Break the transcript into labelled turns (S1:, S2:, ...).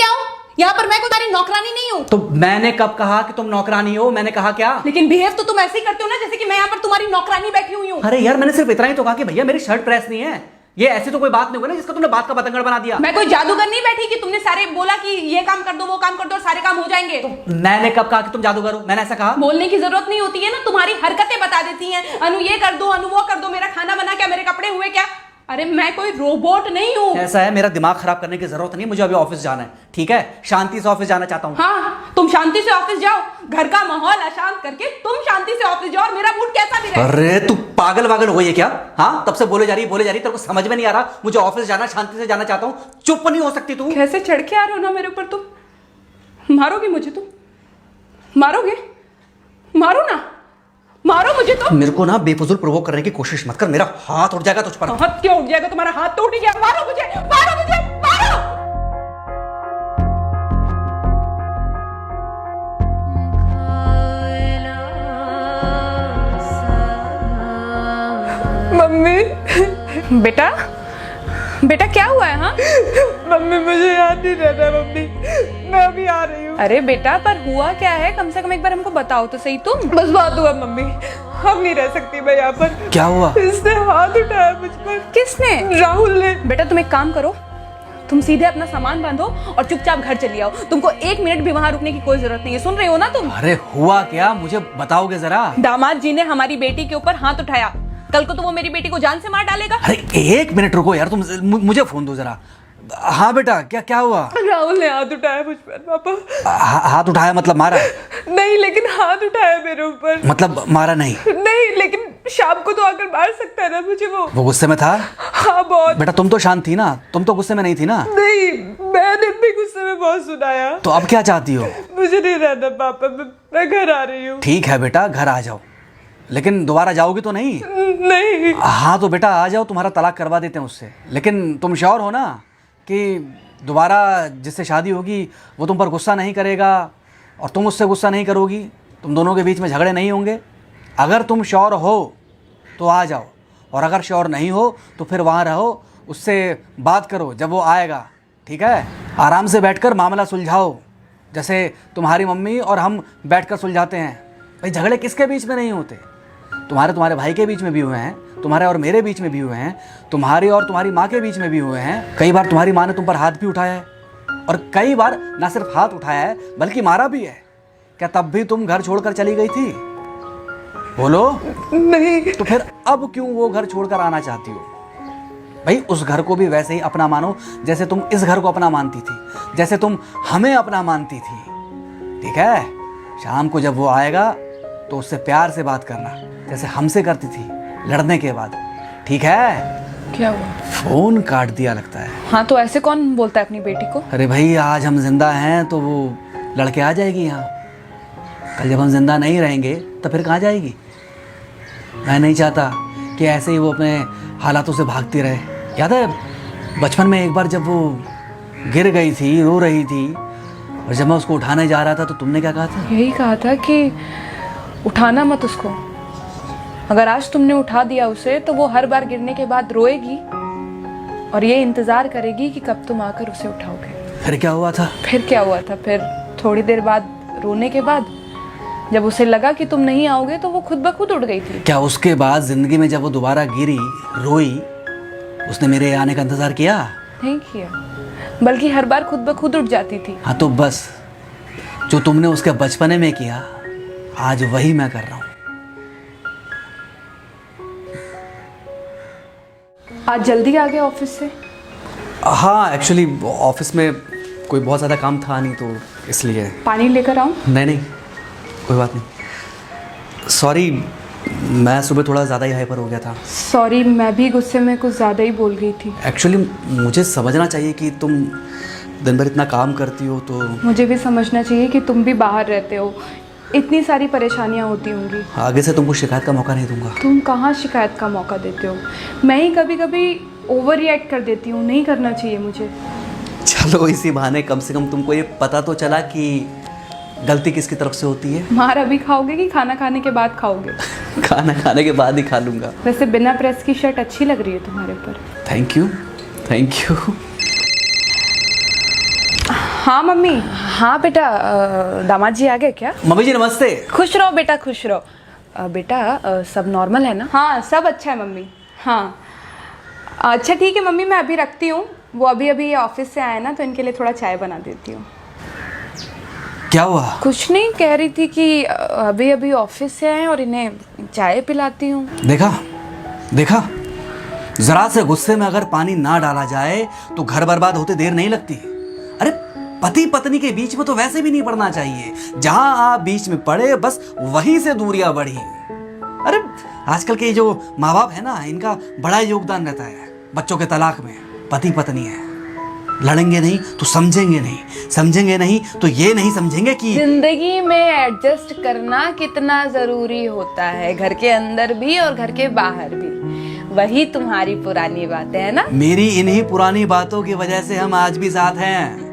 S1: क्या हूँ? यहाँ पर मैं कोई तुम्हारी नौकरानी नहीं हूँ।
S2: तो मैंने कब कहा कि तुम नौकरानी हो? मैंने कहा क्या?
S1: लेकिन बिहेव तो तुम ऐसे ही करते हो ना जैसे कि मैं यहाँ पर तुम्हारी नौकरानी बैठी हुई हूँ।
S2: अरे यार मैंने सिर्फ इतना ही तो कहा कि भैया मेरी शर्ट प्रेस नहीं है। ये ऐसी तो कोई बात नहीं हुई ना जिसका तुमने बात का बतंगड़ बना दिया।
S1: मैं कोई जादूगर नहीं बैठी कि तुमने सारे बोला कि ये काम कर दो वो काम कर दो और सारे काम हो जाएंगे।
S2: मैंने कब कहा कि तुम जादूगर हो? मैंने ऐसा कहा?
S1: बोलने की जरूरत नहीं होती है ना, तुम्हारी हरकतें बता देती हैं। अनु ये कर दो, अनु वो कर दो, मेरा खाना बना क्या, मेरे कपड़े हुए क्या। अरे मैं कोई रोबोट नहीं हूँ।
S2: ऐसा है, मेरा दिमाग खराब करने की जरूरत नहीं, मुझे अभी ऑफिस जाना है। ठीक है, शांति से ऑफिस जाना चाहता हूँ।
S1: हाँ तुम शांति से ऑफिस जाओ, घर का माहौल अशांत करके तुम शांति से ऑफिस जाओ और मेरा मूड कैसा भी रहे।
S2: अरे तू पागल वागल हो गई है क्या? हाँ तब से बोले जा रही तेरे को समझ में नहीं आ रहा? मुझे ऑफिस जाना, शांति से जाना चाहता हूँ। चुप नहीं हो सकती तू?
S1: कैसे चढ़ के आ रहे हो ना मेरे ऊपर तुम। मारोगे मुझे? तुम मारोगे? मारो ना, मारो मुझे। तो
S2: मेरे को ना बेफजूल प्रोवोक करने की कोशिश मत कर, मेरा हाथ उठ जाएगा तुझ पर।
S1: हाथ क्यों उठ जाएगा? तुम्हारा हाथ तो उठ गया। मारो मुझे, मारो मुझे, मारो। मम्मी। बेटा बेटा क्या हुआ है? हाँ
S3: मम्मी मुझे याद नहीं रहता मम्मी, मैं अभी आ रही हूँ।
S1: अरे बेटा पर हुआ क्या है? कम से कम एक बार हमको बताओ तो सही। तुम
S3: बस बात हुआ मम्मी, हम नहीं रह सकती मैं यहाँ पर।
S2: क्या हुआ?
S3: इसने हाथ उठाया मुझ पर।
S1: किसने?
S3: राहुल ने।
S1: बेटा तुम एक काम करो, तुम सीधे अपना सामान बांधो और चुपचाप घर चली आओ। तुमको एक मिनट भी वहां रुकने की कोई जरूरत नहीं है। सुन रहे हो ना तुम?
S2: अरे हुआ क्या, मुझे बताओगे जरा?
S1: दामाद जी ने हमारी बेटी के ऊपर हाथ उठाया। कल को तो वो मेरी बेटी को जान से मार डालेगा।
S2: अरे एक मिनट रुको यार, तुम मुझे फोन दो जरा। हाँ बेटा, क्या हुआ?
S3: राहुल ने हाथ उठाया मुझ पर पापा।
S2: हाथ उठाया मतलब मारा?
S3: नहीं लेकिन हाथ उठाया मेरे ऊपर।
S2: मतलब मारा नहीं?
S3: नहीं लेकिन शाम को तो आकर मार सकता है ना मुझे वो
S2: गुस्से में था?
S3: हाँ बहुत।
S2: बेटा तुम तो शांत थी ना, तुम तो गुस्से में नहीं थी ना?
S3: नहीं मैंने भी गुस्से में बहुत सुनाया।
S2: तो अब क्या चाहती हो?
S3: मुझे नहीं रहना पापा, मैं घर आ रही हूँ।
S2: ठीक है बेटा, घर आ जाओ, लेकिन दोबारा जाओगी तो नहीं?
S3: नहीं।
S2: हाँ तो बेटा आ जाओ, तुम्हारा तलाक करवा देते हैं उससे। लेकिन तुम श्योर हो ना कि दोबारा जिससे शादी होगी वो तुम पर गुस्सा नहीं करेगा और तुम उससे गुस्सा नहीं करोगी, तुम दोनों के बीच में झगड़े नहीं होंगे? अगर तुम श्योर हो तो आ जाओ, और अगर श्योर नहीं हो तो फिर वहाँ रहो, उससे बात करो जब वो आएगा। ठीक है, आराम से बैठकर मामला सुलझाओ, जैसे तुम्हारी मम्मी और हम बैठकर सुलझाते हैं। भाई झगड़े किसके बीच में नहीं होते? तुम्हारे भाई के बीच में भी हुए हैं, तुम्हारे और मेरे बीच में भी हुए हैं, तुम्हारी और तुम्हारी माँ के बीच में भी हुए हैं। कई बार तुम्हारी माँ ने तुम पर हाथ भी उठाया है, और कई बार ना सिर्फ हाथ उठाया है बल्कि मारा भी है। क्या तब भी तुम घर छोड़कर चली गई थी? बोलो।
S3: नहीं।
S2: तो फिर अब क्यों वो घर छोड़कर आना चाहती हो? भाई उस घर को भी वैसे ही अपना मानो जैसे तुम इस घर को अपना मानती थी, जैसे तुम हमें अपना मानती थी। ठीक है, शाम को जब वो आएगा तो उससे प्यार से बात करना, जैसे हमसे करती थी लड़ने के बाद। ठीक है?
S1: क्या हुआ?
S2: फोन काट दिया लगता है।
S1: हाँ तो ऐसे कौन बोलता है अपनी बेटी को?
S2: अरे भाई आज हम जिंदा हैं तो वो लड़के आ जाएगी यहाँ, कल जब हम जिंदा नहीं रहेंगे तो फिर कहाँ जाएगी? मैं नहीं चाहता कि ऐसे ही वो अपने हालातों से भागती रहे। याद है बचपन में एक बार जब वो गिर गई थी, रो रही थी, और जब मैं उसको उठाने जा रहा था तो तुमने क्या कहा था?
S1: यही कहा था कि उठाना मत उसको। अगर आज तुमने उठा दिया उसे तो वो हर बार गिरने के बाद रोएगी और ये इंतजार करेगी कि कब तुम आकर उसे उठाओगे।
S2: फिर क्या हुआ था?
S1: फिर क्या हुआ था? फिर थोड़ी देर बाद रोने के बाद जब उसे लगा कि तुम नहीं आओगे तो वो खुद ब खुद उठ गई थी।
S2: क्या उसके बाद जिंदगी में जब वो दोबारा गिरी, रोई, उसने मेरे आने का इंतजार किया?
S1: नहीं किया, बल्कि हर बार खुद ब खुद उठ जाती थी।
S2: हाँ तो बस जो तुमने उसके बचपने में किया आज वही मैं कर रहा हूँ।
S1: आज जल्दी आ गए ऑफिस से?
S2: हाँ एक्चुअली ऑफिस में कोई बहुत ज़्यादा काम था नहीं तो इसलिए।
S1: पानी लेकर आऊँ?
S2: नहीं कोई बात नहीं, सॉरी मैं सुबह थोड़ा ज़्यादा ही हाइपर हो गया था।
S1: सॉरी, मैं भी गुस्से में कुछ ज़्यादा ही बोल गई थी।
S2: एक्चुअली मुझे समझना चाहिए कि तुम दिन भर इतना काम करती हो तो
S1: मुझे भी समझना चाहिए कि तुम भी बाहर रहते हो, इतनी सारी परेशानियां होती होंगी।
S2: आगे से तुमको शिकायत का मौका नहीं दूंगा।
S1: तुम कहाँ शिकायत का मौका देते हो? मैं ही कभी कभी ओवर रिएक्ट कर देती हूँ, नहीं करना चाहिए मुझे।
S2: चलो इसी बहाने कम से कम तुमको ये पता तो चला कि गलती किसकी तरफ से होती है।
S1: मार अभी खाओगे कि खाना खाने के बाद खाओगे?
S2: खाना खाने के बाद ही खा लूँगा।
S1: वैसे बिना प्रेस की शर्ट अच्छी लग रही है तुम्हारे ऊपर।
S2: Thank you.
S1: हाँ मम्मी। हाँ बेटा, दामाद जी आ गए क्या?
S2: मम्मी जी नमस्ते।
S1: खुश रहो बेटा, खुश रहो। बेटा सब नॉर्मल है ना?
S4: हाँ सब अच्छा है मम्मी। हाँ अच्छा ठीक है मम्मी, मैं अभी रखती हूँ। वो अभी अभी ऑफिस से आए ना, तो इनके लिए थोड़ा चाय बना देती हूँ।
S2: क्या हुआ?
S1: कुछ नहीं, कह रही थी कि अभी अभी ऑफिस से आए और इन्हें चाय पिलाती हूँ।
S2: देखा देखा, जरा से गुस्से में अगर पानी ना डाला जाए तो घर बर्बाद होते देर नहीं लगती। अरे पति पत्नी के बीच में तो वैसे भी नहीं पड़ना चाहिए। जहां आप बीच में पड़े बस वहीं से दूरियां बढ़ी। अरे आजकल के जो माँ बाप है ना, इनका बड़ा योगदान रहता है बच्चों के तलाक में। पति पत्नी है, लड़ेंगे नहीं तो समझेंगे नहीं, समझेंगे नहीं तो ये नहीं समझेंगे कि
S1: जिंदगी में एडजस्ट करना कितना जरूरी होता है, घर के अंदर भी और घर के बाहर भी। वही तुम्हारी पुरानी बातें है ना।
S2: मेरी इन्हीं पुरानी बातों की वजह से हम आज भी साथ हैं।